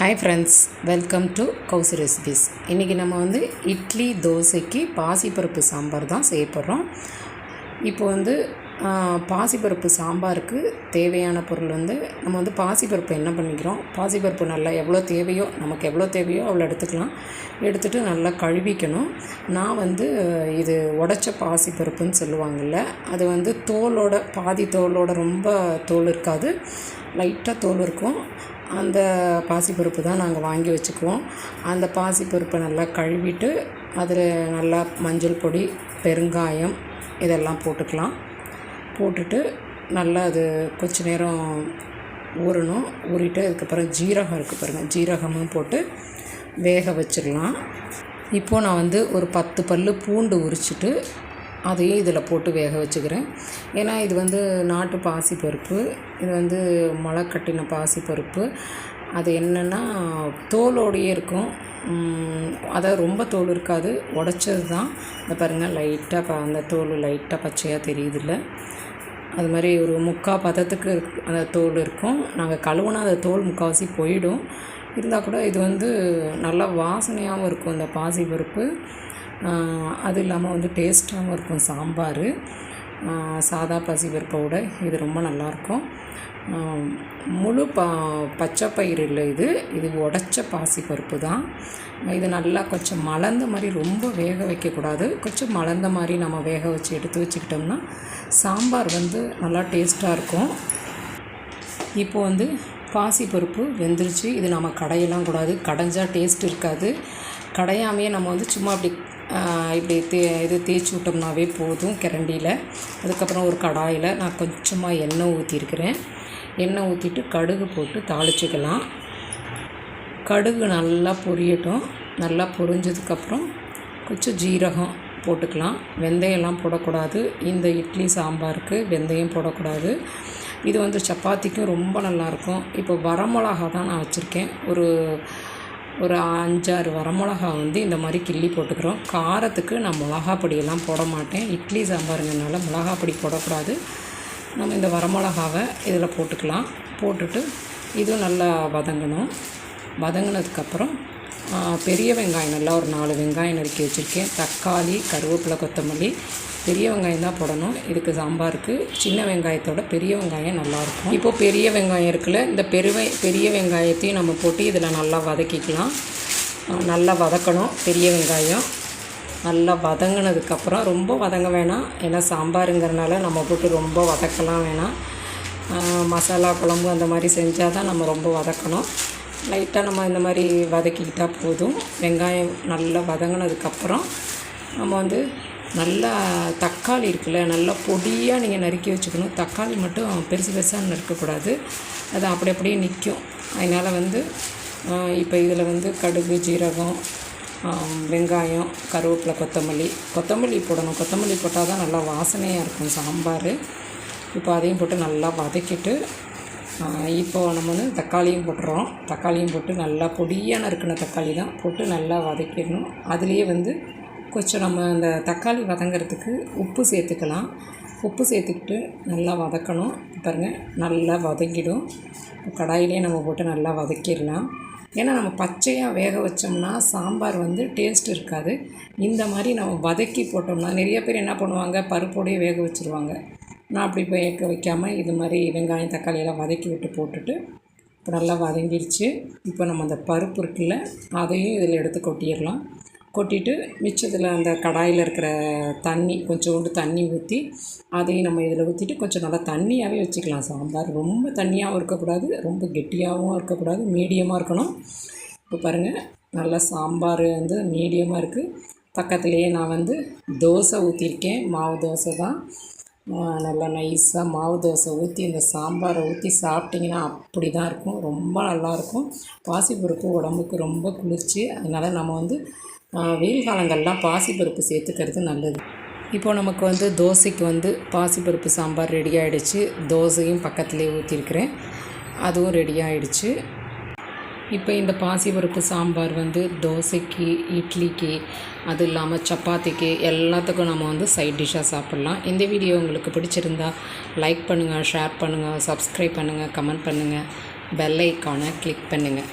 Hi friends, welcome to Kausi recipes. இன்றைக்கி நம்ம இட்லி தோசைக்கு பாசிப்பருப்பு சாம்பார் தான் செய்ய போகிறோம். இப்போ பாசிப்பருப்பு சாம்பாருக்கு தேவையான பொருள் நம்ம பாசிப்பருப்பு என்ன பண்ணிக்கிறோம், பாசிப்பருப்பு நல்லா நமக்கு எவ்வளோ தேவையோ அவ்வளோ எடுத்துக்கலாம். எடுத்துகிட்டு நல்லா கழுவிக்கணும். நான் இது உடைச்ச பாசிப்பருப்புன்னு சொல்லுவாங்கள்ல, அது தோலோட பாதி தோலோட ரொம்ப தோல் இருக்காது, லைட்டாக தோல் இருக்கும். அந்த பாசிப்பருப்பு தான் நாங்கள் வாங்கி வச்சுக்குவோம். அந்த பாசிப்பருப்பை நல்லா கழுவிட்டு அதில் நல்லா மஞ்சள் பொடி, பெருங்காயம் இதெல்லாம் போட்டுக்கலாம். போட்டுட்டு நல்லா அது கொஞ்ச நேரம் ஊறணும். ஊறிட்டு அதுக்கப்புறம் ஜீரகம் இருக்குது பாருங்கள், ஜீரகமும் போட்டு வேக வச்சிடலாம். இப்போது நான் ஒரு 10 பல் பூண்டு உரிச்சிட்டு அதையும் இதில் போட்டு வேக வச்சுக்கிறேன். ஏன்னா இது நாட்டு பாசிப்பருப்பு, இது முளை கட்டின பாசிப்பருப்பு. அது என்னென்னா தோலோடையே இருக்கும், அதாவது ரொம்ப தோல் இருக்காது, உடைச்சது தான். இந்த பாருங்கள், லைட்டாக அந்த தோல் லைட்டாக பச்சையாக தெரியுதில்ல, அது மாதிரி ஒரு 3/4 பதத்துக்கு அந்த தோல் இருக்கும். நாங்கள் கழுவுனா அந்த தோல் முக்கால்வாசி போயிடும். இருந்தால் கூட இது நல்லா வாசனையாகவும் இருக்கும் இந்த பாசிப்பருப்பு. அது இல்லாமல் டேஸ்ட்டாகவும் இருக்கும் சாம்பார். சாதா பாசிப்பருப்போட இது ரொம்ப நல்லாயிருக்கும். முழு பச்சை பயிறு இல்லை, இது உடைச்ச பாசிப்பருப்பு தான். இது நல்லா கொஞ்சம் மலர்ந்த மாதிரி ரொம்ப வேக வைக்கக்கூடாது, கொஞ்சம் மலர்ந்த மாதிரி நம்ம வேக வச்சு எடுத்து வச்சுக்கிட்டோம்னா சாம்பார் நல்லா டேஸ்ட்டாக இருக்கும். இப்போது பாசிப்பருப்பு வெந்துருச்சு. இது நம்ம கடையெல்லாம் கூடாது, கடைஞ்சால் டேஸ்ட் இருக்காது. கடையாமையே நம்ம சும்மா இப்படி தேய்ச்சி விட்டோம்னாவே போதும் கரண்டியில். அதுக்கப்புறம் ஒரு கடாயில் நான் கொஞ்சமாக எண்ணெய் ஊற்றிருக்கிறேன். எண்ணெய் ஊற்றிட்டு கடுகு போட்டு தாளிச்சிக்கலாம். கடுகு நல்லா பொரியட்டும். நல்லா பொரிஞ்சதுக்கப்புறம் கொஞ்சம் ஜீரகம் போட்டுக்கலாம். வெந்தயம்லாம் போடக்கூடாது, இந்த இட்லி சாம்பாருக்கு வெந்தயம் போடக்கூடாது. இது சப்பாத்திக்கும் ரொம்ப நல்லாயிருக்கும். இப்போ வரமிளகா தான் நான் வச்சுருக்கேன். ஒரு 5-6 வரமிளகா இந்த மாதிரி கிள்ளி போட்டுக்கிறோம். காரத்துக்கு நான் மிளகா பொடியெல்லாம் போட மாட்டேன், இட்லி சாம்பாருங்கிறதுனால மிளகா பொடி போடக்கூடாது. நம்ம இந்த வரமிளகாவை இதில் போட்டுக்கலாம். போட்டுட்டு இதுவும் நல்லா வதங்கணும். வதங்கினதுக்கப்புறம் பெரிய வெங்காயம் நல்லா ஒரு 4 வெங்காயம் நறுக்கி வச்சுருக்கேன். தக்காளி, கருவேப்பிலை, கொத்தமல்லி. பெரிய வெங்காயம் தான் போடணும் இதுக்கு சாம்பாருக்கு. சின்ன வெங்காயத்தோட பெரிய வெங்காயம் நல்லாயிருக்கும். இப்போது பெரிய வெங்காயம் இருக்குல்ல, இந்த பெரிய வெங்காயத்தையும் நம்ம போட்டு இதில் நல்லா வதக்கிக்கலாம். நல்லா வதக்கணும். பெரிய வெங்காயம் நல்லா வதங்கினதுக்கப்புறம் ரொம்ப வதங்க வேணாம், ஏன்னா சாம்பாருங்கிறனால நம்ம போட்டு ரொம்ப வதக்கலாம் வேணாம். மசாலா குழம்பு அந்த மாதிரி செஞ்சால் தான் நம்ம ரொம்ப வதக்கணும். லைட்டாக நம்ம இந்த மாதிரி வதக்கிக்கிட்டால் போதும். வெங்காயம் நல்லா வதங்கினதுக்கப்புறம் நம்ம நல்லா தக்காளி இருக்குல்ல, நல்லா பொடியாக நீங்கள் நறுக்கி வச்சுக்கணும். தக்காளி மட்டும் பெருசு பெருசாக நறுக்கக்கூடாது, அது அப்படியே நிற்கும். அதனால் இப்போ இதில் கடுகு, ஜீரகம், வெங்காயம், கருவேப்பிலை, கொத்தமல்லி போடணும். கொத்தமல்லி போட்டால் தான் நல்லா வாசனையாக இருக்கும் சாம்பார். இப்போ அதையும் போட்டு நல்லா வதக்கிட்டு இப்போது நம்ம தக்காளியும் போட்டுறோம். தக்காளியும் போட்டு நல்லா பொடியாக நறுக்கின தக்காளி தான் போட்டு நல்லா வதக்கிடணும். அதுலேயே கொஞ்சம் நம்ம அந்த தக்காளி வதங்கிறதுக்கு உப்பு சேர்த்துக்கலாம். உப்பு சேர்த்துக்கிட்டு நல்லா வதக்கணும். பாருங்கள், நல்லா வதங்கிடும். கடாயிலே நம்ம போட்டு நல்லா வதக்கிடலாம். ஏன்னா நம்ம பச்சையாக வேக வச்சோம்னா சாம்பார் டேஸ்ட் இருக்காது. இந்த மாதிரி நம்ம வதக்கி போட்டோம்னா, நிறைய பேர் என்ன பண்ணுவாங்க, பருப்போடையே வேக வச்சுருவாங்க. நான் அப்படி வேக வைக்காமல் இது மாதிரி வெங்காயம், தக்காளியெல்லாம் வதக்கி விட்டு போட்டுட்டு இப்போ நல்லா வதங்கிடுச்சு. இப்போ நம்ம அந்த பருப்பு இருக்குல்ல, அதையும் இதில் எடுத்து கொட்டிடலாம். கொட்டிட்டு மிச்சத்தில் அந்த கடாயில் இருக்கிற தண்ணி, கொஞ்சோண்டு தண்ணி ஊற்றி அதையும் நம்ம இதில் ஊற்றிட்டு கொஞ்சம் நல்லா தண்ணியாகவே வச்சுக்கலாம். சாம்பார் ரொம்ப தண்ணியாகவும் இருக்கக்கூடாது, ரொம்ப கெட்டியாகவும் இருக்கக்கூடாது, மீடியமாக இருக்கணும். இப்போ பாருங்கள், நல்லா சாம்பார் மீடியமாக இருக்குது. பக்கத்துலேயே நான் தோசை ஊற்றிருக்கேன், மாவு தோசை தான். நல்லா நைஸாக மாவு தோசை ஊற்றி இந்த சாம்பாரை ஊற்றி சாப்பிட்டிங்கன்னா அப்படி தான் இருக்கும், ரொம்ப நல்லாயிருக்கும். பாசிப்பருப்பு உடம்புக்கு ரொம்ப குளிர்ச்சி. அதனால் நம்ம வெயில் காலங்கள்லாம் பாசிப்பருப்பு சேர்த்துக்கிறது நல்லது. இப்போது நமக்கு தோசைக்கு பாசிப்பருப்பு சாம்பார் ரெடி ஆகிடுச்சு. தோசையும் பக்கத்துலேயே ஊற்றிருக்கிறேன், அதுவும் ரெடி ஆகிடுச்சு. இப்போ இந்த பாசிப்பருப்பு சாம்பார் தோசைக்கு, இட்லிக்கு, அது இல்லாமல் சப்பாத்திக்கு எல்லாத்துக்கும் நம்ம சைட் டிஷ்ஷாக சாப்பிட்லாம். இந்த வீடியோ உங்களுக்கு பிடிச்சிருந்தா லைக் பண்ணுங்கள், ஷேர் பண்ணுங்கள், சப்ஸ்கிரைப் பண்ணுங்கள், கமெண்ட் பண்ணுங்கள், பெல் ஐக்கானை கிளிக் பண்ணுங்கள்.